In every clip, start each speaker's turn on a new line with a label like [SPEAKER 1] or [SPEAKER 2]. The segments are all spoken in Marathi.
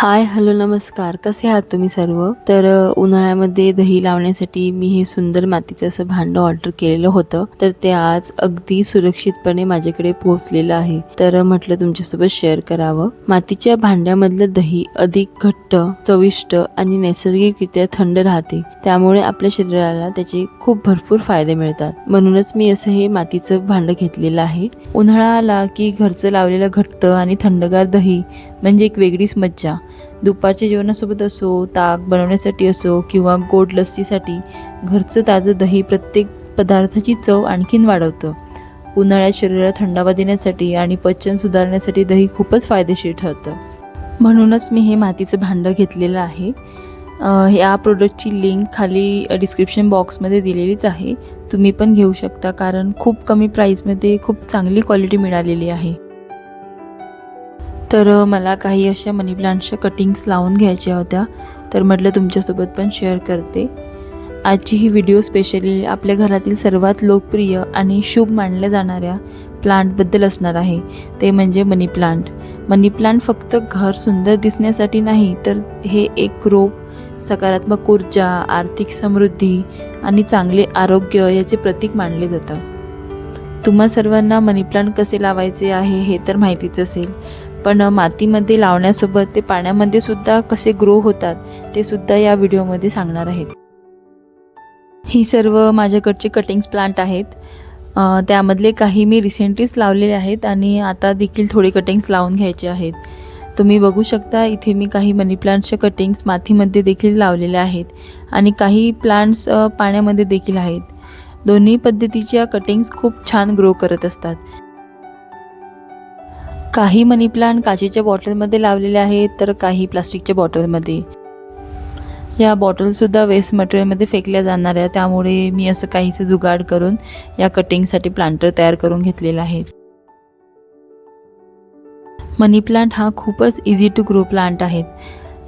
[SPEAKER 1] हाय, हॅलो, नमस्कार. कसे आहात तुम्ही सर्व? उन्हाळ्यामध्ये दही लावण्यासाठी मी हे सुंदर मातीचं असं भांडं ऑर्डर केलेलं होतं. तर ते आज अगदी सुरक्षितपणे माझ्याकडे पोहोचलेलं आहे. म्हटलं तुमच्यासोबत शेअर करावं. मातीच्या भांड्यामधलं दही अधिक घट्ट, चविष्ट आणि नैसर्गिकरित्या थंड राहते. त्यामुळे आपल्या शरीराला त्याचे खूप भरपूर फायदे मिळतात. म्हणूनच मी असं हे मातीचं भांडं घेतलेलं आहे. उन्हाळा आला की घरचं लावलेलं घट्ट आणि थंडगार दही म्हणजे एक वेगळीच मज्जा. दुपारच्या जेवणासोबत असो, ताक बनवण्यासाठी असो किंवा गोड लस्सीसाठी घरचं ताजं दही प्रत्येक पदार्थाची चव आणखीन वाढवतं. उन्हाळ्यात शरीराला थंडावा देण्यासाठी आणि पचन सुधारण्यासाठी दही खूपच फायदेशीर ठरतं. म्हणूनच मी हे मातीचं भांडं घेतलेलं आहे. या प्रोडक्टची लिंक खाली डिस्क्रिप्शन बॉक्समध्ये दिलेलीच आहे. तुम्ही पण घेऊ शकता, कारण खूप कमी प्राईसमध्ये खूप चांगली क्वालिटी मिळालेली आहे. मला काही अशा मनी प्लांटच्या कटिंग्स लावून घ्यायच्या होत्या. म्हटलं तुमच्यासोबत पण शेअर करते. आजची ही व्हिडिओ स्पेशली आपल्या घरातील सर्वात लोकप्रिय आणि शुभ मानल्या जाणाऱ्या प्लांटबद्दल असणार आहे. ते म्हणजे मनी प्लांट. मनी प्लांट फक्त घर सुंदर दिसण्यासाठी नाही, तर हे एक रोप, सकारात्मक ऊर्जा, आर्थिक समृद्धी आणि चांगले आरोग्य याचे प्रतीक मानले जातं. तुम्हा सर्वांना मनी प्लांट कसे लावायचे आहे हे तर माहितीच असेल, पण मातीमध्ये लावण्यासोबत ते पाण्यामध्ये सुद्धा कसे ग्रो होतात ते सुद्धा या व्हिडिओमध्ये सांगणार आहेत. ही सर्व माझ्याकडचे कटिंग्स प्लांट आहेत. त्यामधले काही मी रिसेंटलीच लावलेले आहेत आणि आता देखील थोडे कटिंग्स लावून घ्यायचे आहेत. तुम्ही बघू शकता, इथे मी काही मनी प्लांट्सच्या कटिंग्स मातीमध्ये देखील लावलेल्या आहेत आणि काही प्लांट्स पाण्यामध्ये देखील आहेत. दोन्ही पद्धतीच्या कटिंग्स खूप छान ग्रो करत असतात. काही मनी प्लांट काचेच्या बॉटलमध्ये लावलेले आहेत, तर काही प्लास्टिकच्या बॉटलमध्ये. या बॉटलसुद्धा वेस्ट मटेरियलमध्ये फेकल्या जाणार आहे, त्यामुळे मी असं काहीचं जुगाड करून या कटिंगसाठी प्लांटर तयार करून घेतलेला आहे. मनी प्लांट हा खूपच इझी टू ग्रो प्लांट आहेत.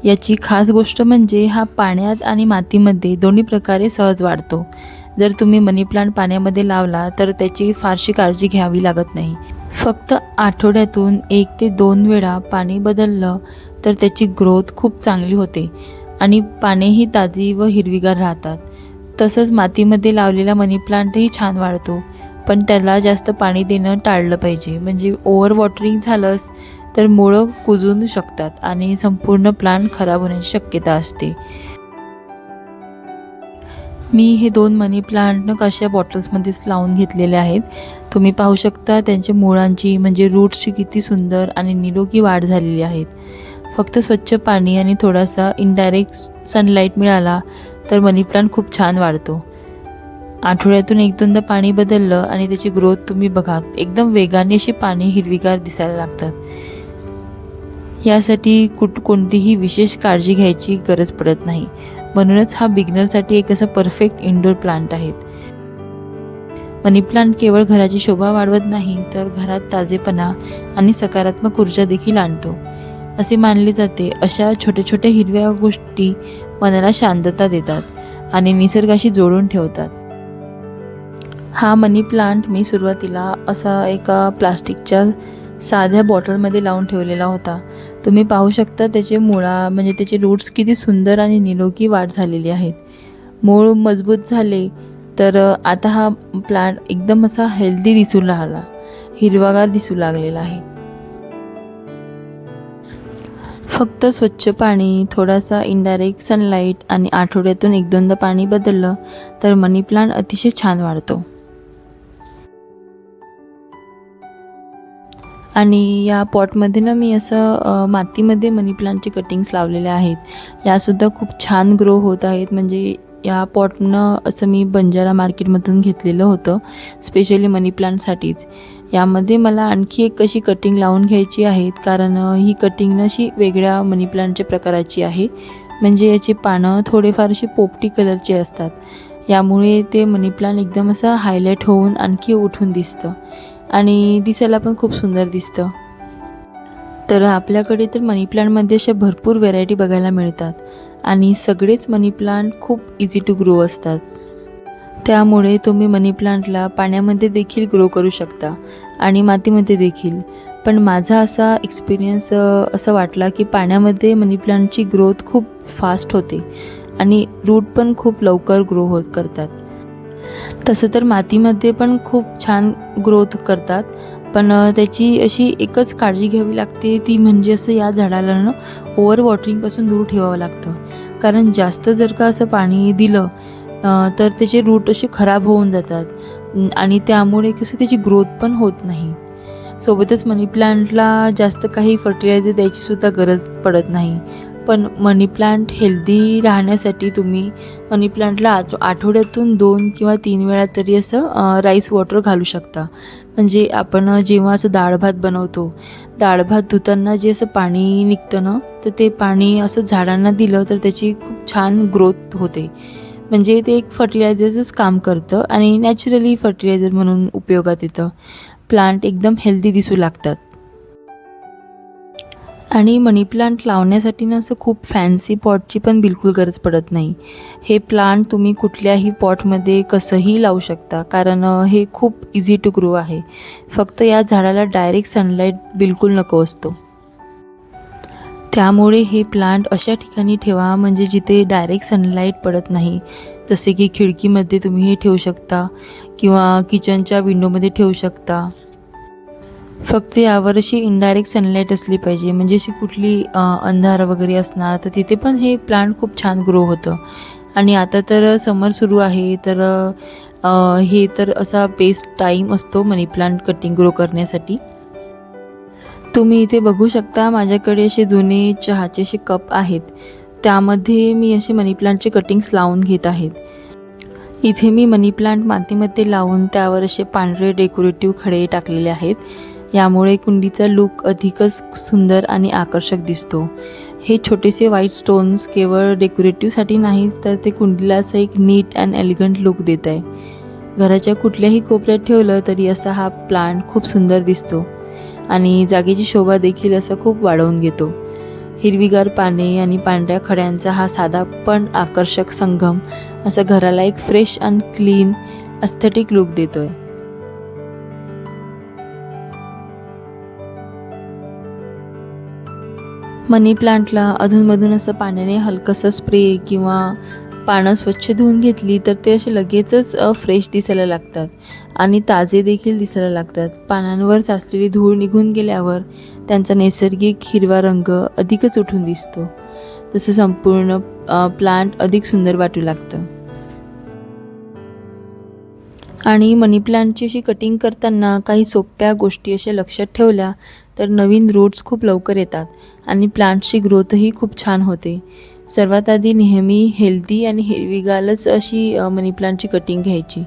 [SPEAKER 1] याची खास गोष्ट म्हणजे हा पाण्यात आणि मातीमध्ये दोन्ही प्रकारे सहज वाढतो. जर तुम्ही मनी प्लांट पाण्यामध्ये लावला तर त्याची फारशी काळजी घ्यावी लागत नाही. फक्त आठवड्यातून 1 ते 2 वेळा पाणी बदललं तर त्याची ग्रोथ खूप चांगली होते आणि पानेही ताजी व हिरवीगार राहतात. तसंच मातीमध्ये लावलेला मनी प्लांटही छान वाढतो, पण त्याला जास्त पाणी देणं टाळलं पाहिजे. म्हणजे ओव्हर वॉटरिंग झालंच तर मुळं कुजू शकतात आणि संपूर्ण प्लांट खराब होण्याची शक्यता असते. मी हे 2 मनी प्लांट कशा बॉटल्समध्येच लावून घेतलेले आहेत. तुम्ही पाहू शकता त्यांच्या मुळांची म्हणजे रूट्सची किती सुंदर आणि निरोगी वाढ झालेली आहेत. फक्त स्वच्छ पाणी आणि थोडासा इनडायरेक्ट सनलाईट मिळाला तर मनी प्लांट खूप छान वाढतो. आठवड्यातून 1-2दा पाणी बदललं आणि त्याची ग्रोथ तुम्ही बघा, एकदम वेगाने अशी पाने हिरवीगार दिसायला लागतात. यासाठी कोणतीही विशेष काळजी घ्यायची गरज पडत नाही. म्हणूनच हा बिगिनरसाठी एक असा परफेक्ट इंडोर प्लांट आहेत. मनी प्लांट केवळ घराची शोभा वाढवत नाही, तर घरात ताजेपणा आणि सकारात्मक ऊर्जा देखील आणतो. असे मानले जाते, अशा छोट्या छोट्या हिरव्या गोष्टी मनाला शांतता देतात आणि निसर्गाशी जोडून ठेवतात. हा मनी प्लांट मी सुरुवातीला असा एका प्लास्टिकच्या साध्या बॉटलमध्ये लावून ठेवलेला होता. तुम्ही पाहू शकता त्याचे म्हणजे त्याचे रूट्स किती सुंदर आणि निरोगी वाढ झालेली आहेत. मूळ मजबूत झाले तर आता हा प्लांट एकदम असा हेल्दी दिसू लागला, हिरवागार दिसू लागलेला आहे. फक्त स्वच्छ पाणी, थोडासा इनडायरेक्ट सनलाईट आणि आठवड्यातून 1-2दा पाणी बदललं तर मनी प्लांट अतिशय छान वाढतो. आणि या पॉटमध्ये ना मी असं मातीमध्ये मनी प्लांटचे कटिंग्स लावलेले आहेत. यासुद्धा खूप छान ग्रो होत आहेत. म्हणजे या पॉटनं असं मी बंजारा मार्केटमधून घेतलेलं होतं, स्पेशली मनी प्लांटसाठीच. यामध्ये मला आणखी एक अशी कटिंग लावून घ्यायची आहेत, कारण ही कटिंग अशी वेगळ्या मनी प्लांटच्या प्रकाराची आहे. म्हणजे याची पानं थोडेफार अशी पोपटी कलरचे असतात. यामुळे ते मनी प्लांट एकदम असं हायलाईट होऊन आणखी उठून दिसतं आणि दिसायला पण खूप सुंदर दिसतं. आपल्याकडे तर मनी प्लांटमध्ये अशा भरपूर व्हेरायटी बघायला मिळतात आणि सगळेच मनी प्लांट खूप इझी टू ग्रो असतात. त्यामुळे तुम्ही मनी प्लांटला पाण्यामध्ये देखील ग्रो करू शकता आणि मातीमध्ये देखील. पण माझा असा एक्सपिरियन्स असं वाटला की पाण्यामध्ये मनी प्लांटची ग्रोथ खूप फास्ट होते आणि रूट पण खूप लवकर ग्रो करतात. तसं तर मातीमध्ये पण खूप छान ग्रोथ करतात, पण त्याची अशी एकच काळजी घ्यावी लागते, ती म्हणजे असं या झाडाला ना ओव्हर वॉटरिंगपासून दूर ठेवावं लागतं. कारण जास्त जर का असं पाणी दिलं तर त्याचे रूट असे खराब होऊन जातात आणि त्यामुळे कसं त्याची ग्रोथ पण होत नाही. सोबतच मनी प्लांटला जास्त काही फर्टिलायझर द्यायचीसुद्धा गरज पडत नाही. पण मनी प्लांट हेल्दी राहण्यासाठी तुम्ही मनी प्लांटला आठवड्यातून 2 किंवा 3 वेळा तरी असं राईस वॉटर घालू शकता. म्हणजे आपण जेव्हा असं डाळ भात बनवतो, डाळ भात धुताना जे असं पाणी निघतं ना, तर ते पाणी असं झाडांना दिलं तर त्याची खूप छान ग्रोथ होते. म्हणजे ते एक फर्टिलायझरचंच काम करतं आणि नॅचरली फर्टिलायझर म्हणून उपयोगात येतं. प्लांट एकदम हेल्दी दिसू लागतात. आणि मनी प्लांट लावण्यासाठी ना असं खूप फॅन्सी पॉटची पण बिलकुल गरज पडत नाही. हे प्लांट तुम्ही कुठल्याही पॉटमध्ये कसंही लावू शकता, कारण हे खूप इझी टू ग्रो आहे. फक्त या झाडाला डायरेक्ट सनलाईट बिलकुल नको असतो. त्यामुळे हे प्लांट अशा ठिकाणी ठेवा म्हणजे जिथे डायरेक्ट सनलाईट पडत नाही. जसे की खिडकीमध्ये तुम्ही हे ठेवू शकता किंवा किचनच्या विंडोमध्ये ठेवू शकता. फक्त यावर अशी इनडायरेक्ट सनलाईट असली पाहिजे, म्हणजे अशी कुठली अंधार वगैरे असणार तर तिथे पण हे प्लांट खूप छान ग्रो होतं. आणि आता तर समर सुरू आहे, तर हे तर असा बेस्ट टाईम असतो मनी प्लांट कटिंग ग्रो करण्यासाठी. तुम्ही इथे बघू शकता माझ्याकडे असे जुने चहाचे असे कप आहेत, त्यामध्ये मी असे मनी प्लांटचे कटिंग्स लावून घेत आहेत. इथे मी मनी प्लांट मातीमध्ये लावून त्यावर असे पांढरे डेकोरेटिव्ह खडे टाकलेले आहेत. यामुळे कुंडीचा लूक अधिकच सुंदर आणि आकर्षक दिसतो. हे छोटेसे व्हाईट स्टोन्स केवळ डेकोरेटिव्हसाठी नाहीच, तर ते कुंडीला असं एक नीट अँड एलिगंट लुक देत आहे. घराच्या कुठल्याही कोपऱ्यात ठेवलं तरी असा हा प्लांट खूप सुंदर दिसतो आणि जागेची शोभा देखील असं खूप वाढवून घेतो. हिरवीगार पाने आणि पांढऱ्या खड्यांचा हा साधा पण आकर्षक संगम असं घराला एक fresh and clean aesthetic look देतोय. मनी प्लांटला अधूनमधून असं पाण्याने हलकंसं स्प्रे किंवा पानं स्वच्छ धुवून घेतली तर ते असे लगेचच फ्रेश दिसायला लागतात आणि ताजे देखील दिसायला लागतात. पानांवर साचलेली धूळ निघून गेल्यावर त्यांचा नैसर्गिक हिरवा रंग अधिकच उठून दिसतो. तसं संपूर्ण प्लांट अधिक सुंदर वाटू लागतं. आणि मनी प्लांटची अशी कटिंग करताना काही सोप्या गोष्टी अशा लक्षात ठेवल्या तर नवीन रूट्स खूप लवकर येतात आणि प्लांटची ग्रोथही खूप छान होते. सर्वात आधी नेहमी हेल्दी आणि हिरवीगारच अशी मनी प्लांटची कटिंग घ्यायची.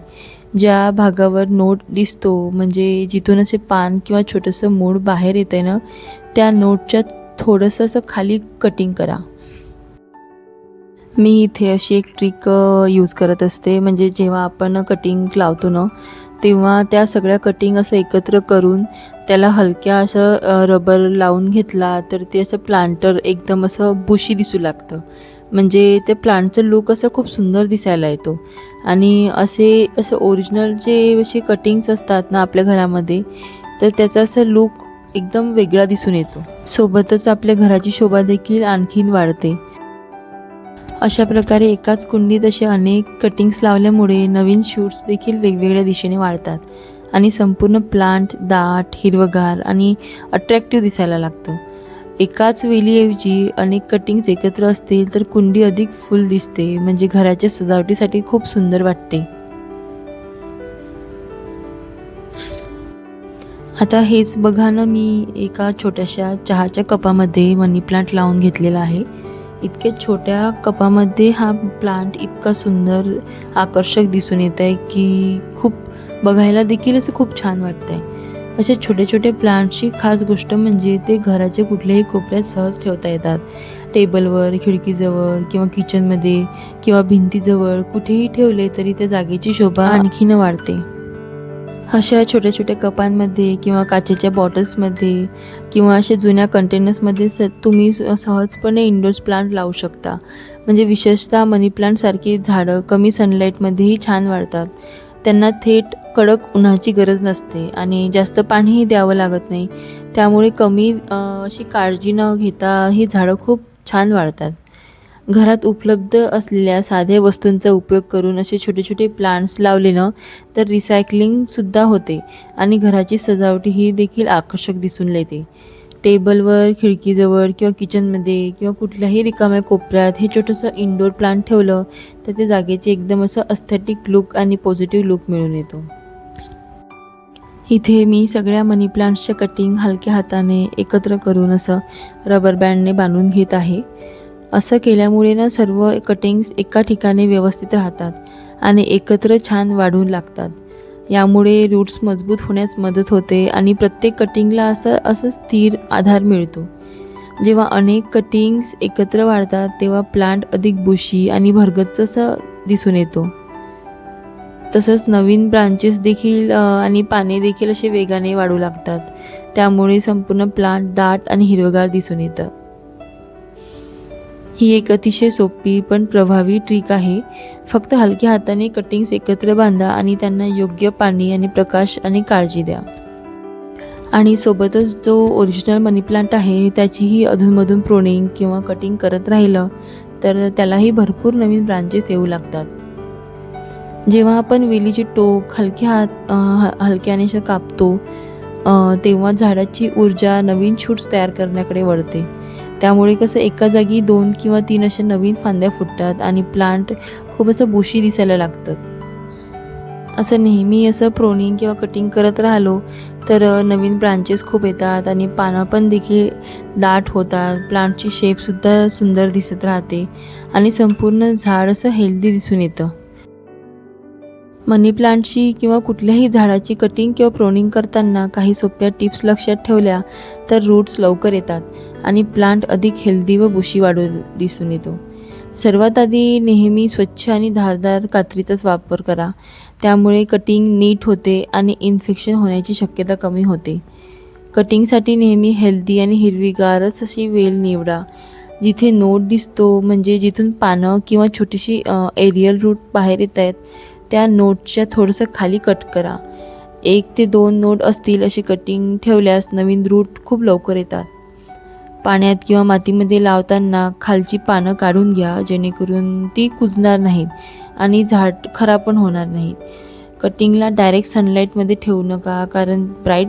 [SPEAKER 1] ज्या भागावर नोट दिसतो, म्हणजे जिथून असे पान किंवा छोटंसं मूळ बाहेर येतं आहे ना, त्या नोटच्या थोडंसं असं खाली कटिंग करा. मी इथे अशी एक ट्रिक यूज करत असते, म्हणजे जेव्हा आपण कटिंग लावतो ना, तेव्हा त्या सगळ्या कटिंग असं एकत्र करून त्याला हलक्या असं रबर लावून घेतला तर ते असं प्लांटर एकदम असं बुशी दिसू लागतं. म्हणजे ते प्लांटचं लूक असं खूप सुंदर दिसायला येतो. आणि असं ओरिजिनल जे असे कटिंग्स असतात ना आपल्या घरामध्ये, तर त्याचा असं लूक एकदम वेगळा दिसून येतो. सोबतच आपल्या घराची शोभा देखील आणखीन वाढते. अशा प्रकारे एकाच कुंडीत असे अनेक कटिंग्स लावल्यामुळे नवीन शूट्स देखील वेगवेगळ्या दिशेने वाढतात आणि संपूर्ण प्लांट दाट, हिरवगार आणि अट्रॅक्टिव्ह दिसायला लागतं. एकाच वेलीऐवजी अनेक कटिंग्स एकत्र असतील तर कुंडी अधिक फुल दिसते, म्हणजे घराच्या सजावटीसाठी खूप सुंदर वाटते. आता हेच बघा ना, मी एका छोट्याशा चहाच्या कपामध्ये मनी प्लांट लावून घेतलेला आहे. इतक्या छोट्या कपामध्ये हा प्लांट इतका सुंदर आकर्षक दिसून येत आहे की खूप बघायला देखील असं खूप छान वाटतं आहे. अशा छोट्या छोट्या प्लांटची खास गोष्ट म्हणजे ते घराच्या कुठल्याही कोपऱ्यात सहज ठेवता येतात. टेबलवर, खिडकीजवळ किंवा किचनमध्ये किंवा भिंतीजवळ कुठेही ठेवले तरी त्या जागेची शोभा आणखीन वाढते. अशा छोट्या छोट्या कपांमध्ये किंवा काचेच्या बॉटल्समध्ये किंवा अशा जुन्या कंटेनर्समध्ये तुम्ही सहजपणे इंडोर्स प्लांट लावू शकता. म्हणजे विशेषतः मनी प्लांटसारखी झाडं कमी सनलाईटमध्येही छान वाढतात. त्यांना थेट कडक उन्हाची गरज नसते आणि जास्त पाणीही द्यावं लागत नाही. त्यामुळे कमी अशी काळजी न घेता ही झाडं खूप छान वाढतात. घरात उपलब्ध असलेल्या साध्या वस्तूंचा उपयोग करून असे छोटे छोटे प्लांट्स लावले ना तर रिसायकलिंगसुद्धा होते आणि घराची सजावट ही देखील आकर्षक दिसून येते. टेबलवर, खिडकीजवळ किंवा किचनमध्ये किंवा कुठल्याही रिकाम्या कोपऱ्यात हे छोटंसं इंडोर प्लांट ठेवलं तर ते जागेचे एकदम असं अस्थेटिक लुक आणि पॉझिटिव्ह लुक मिळून येतो. इथे मी सगळ्या मनी प्लांट्सच्या कटिंग हलक्या हाताने एकत्र करून असं रबर बँडने बांधून घेत आहे. असं केल्यामुळे ना सर्व कटिंग्स एका ठिकाणी व्यवस्थित राहतात आणि एकत्र छान वाढून लागतात. यामुळे रूट्स मजबूत होण्यास मदत होते आणि प्रत्येक कटिंगला असं स्थिर आधार मिळतो. जेव्हा अनेक कटिंग्स एकत्र वाढतात तेव्हा प्लांट अधिक बुशी आणि भरगच्च असं दिसून येतो. तसंच नवीन ब्रांचेस देखील आणि पाने देखील असे वेगाने वाढू लागतात. त्यामुळे संपूर्ण प्लांट दाट आणि हिरवगार दिसून येतं. ही एक अतिशय सोपी पण प्रभावी ट्रिक आहे. फक्त हलक्या हाताने कटिंग्स एकत्र बांधा आणि त्यांना योग्य पाणी आणि प्रकाश आणि काळजी द्या. आणि सोबतच जो ओरिजिनल मनी प्लांट आहे त्याचीही अधूनमधून प्रोनिंग किंवा कटिंग करत राहिलं तर त्यालाही भरपूर नवीन ब्रांचेस येऊ लागतात. जेव्हा आपण वेलीची टोक हलक्याने कापतो तेव्हा झाडाची ऊर्जा नवीन शूट्स तयार करण्याकडे वळते. त्यामुळे कसं एका जागी 2 किंवा 3 अशा नवीन फांद्या फुटतात आणि प्लांट खूप असं बुशी दिसायला लागतात. असं नेहमी असं प्रोनिंग किंवा कटिंग करत राहिलो तर नवीन ब्रांचेस खूप येतात आणि पानं पण देखील दाट होतात. प्लांटची शेपसुद्धा सुंदर दिसत राहते आणि संपूर्ण झाड असं हेल्दी दिसून येतं. मनी प्लांटची किंवा कुठल्याही झाडाची कटिंग किंवा प्रोनिंग करताना काही सोप्या टिप्स लक्षात ठेवल्या तर रूट्स लवकर येतात आणि प्लांट अधिक हेल्दी व बुशी वाढून दिसून येतो. सर्वात आधी नेहमी स्वच्छ आणि धारदार कात्रीचाच वापर करा. त्यामुळे कटिंग नीट होते आणि इन्फेक्शन होण्याची शक्यता कमी होते. कटिंगसाठी नेहमी हेल्दी आणि हिरवीगारच अशी वेल निवडा. जिथे नोट दिसतो म्हणजे जिथून पानं किंवा छोटीशी एरियल रूट बाहेर येत आहेत त्या नोटच्या थोडंसं खाली कट करा. 1 ते 2 नोट असतील अशी कटिंग ठेवल्यास नवीन रूट खूप लवकर येतात. पाण्यात किंवा मातीमध्ये लावताना खालची पानं काढून घ्या जेणेकरून ती कुजणार नाहीत आणि झाड खराब पण होणार नाहीत. कटिंगला डायरेक्ट सनलाईटमध्ये ठेवू नका कारण ब्राईट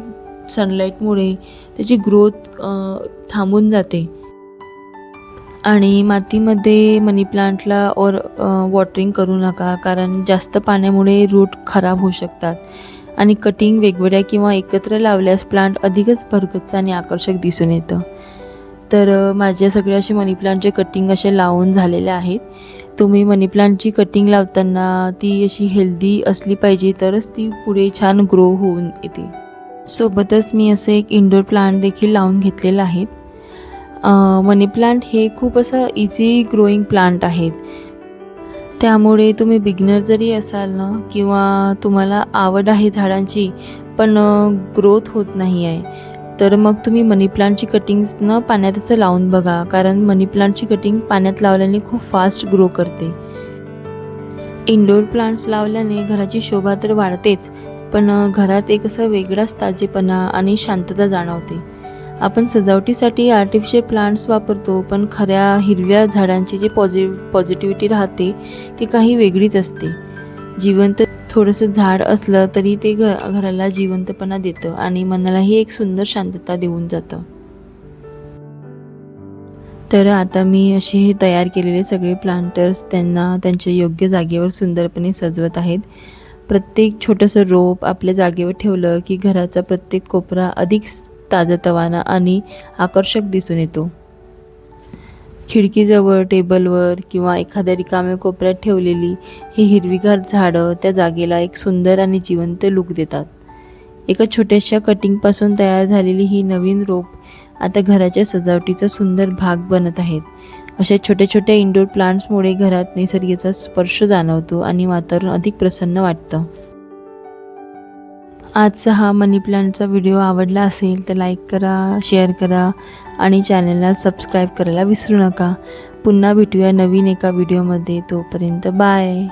[SPEAKER 1] सनलाईटमुळे त्याची ग्रोथ थांबून जाते. आणि मातीमध्ये मनी प्लांटला वॉटरिंग करू नका कारण जास्त पाण्यामुळे रूट खराब होऊ शकतात. आणि कटिंग वेगवेगळ्या किंवा एकत्र लावल्यास प्लांट अधिकच भरगच्च आणि आकर्षक दिसून येतं. तर माझ्या सगळ्या असे मनी प्लांटचे कटिंग असे लावून झालेले आहेत. तुम्ही मनी प्लांटची कटिंग लावताना ती अशी हेल्दी असली पाहिजे तरच ती पुढे छान ग्रो होऊन येते. सोबतच मी असे एक इंडोर प्लांट देखील लावून घेतलेलं आहे. मनी प्लांट हे खूप असं इझी ग्रोईंग प्लांट आहेत. त्यामुळे तुम्ही बिगिनर जरी असाल ना किंवा तुम्हाला आवड आहे झाडांची पण ग्रोथ होत नाही आहे तर मग तुम्ही मनी प्लांटची कटिंग्स न पाण्यात असं लावून बघा कारण मनी प्लांटची कटिंग पाण्यात लावल्याने खूप फास्ट ग्रो करते. इंडोर प्लांट्स लावल्याने घराची शोभा तर वाढतेच पण घरात एक असं वेगळाच ताजेपणा आणि शांतता जाणवते. आपण सजावटीसाठी आर्टिफिशियल प्लांट्स वापरतो पण खऱ्या हिरव्या झाडांची जी पॉझिटिव्हिटी राहते ती काही वेगळीच असते. जिवंत थोडंसं झाड असलं तरी ते घराला जिवंतपणा देतं आणि मनालाही एक सुंदर शांतता देऊन जातं. तर आता मी असे हे तयार केलेले सगळे प्लांटर्स त्यांना त्यांच्या योग्य जागेवर सुंदरपणे सजवत आहेत. प्रत्येक छोटंसं रोप आपल्या जागेवर ठेवलं की घराचा प्रत्येक कोपरा अधिक ताजतवाना आणि आकर्षक दिसून येतो. खिडकीजवळ, टेबलवर किंवा एखाद्या रिकाम्या कोपऱ्यात ठेवलेली ही हिरवीगार झाडं त्या जागेला एक सुंदर आणि जिवंत लुक देतात. एका छोट्याशा कटिंगपासून तयार झालेली ही नवीन रोप आता घराच्या सजावटीचा सुंदर भाग बनत आहेत. अशा छोट्या छोट्या इंडोर प्लांट्समुळे घरात निसर्गाचा स्पर्श जाणवतो आणि वातावरण अधिक प्रसन्न वाटतं. आजचा हा मनी प्लांटचा व्हिडिओ आवडला असेल तर लाईक करा, शेअर करा आणि चॅनलला सबस्क्राईब करायला विसरू नका. पुन्हा भेटूया नवीन एका व्हिडिओमध्ये. तोपर्यंत बाय.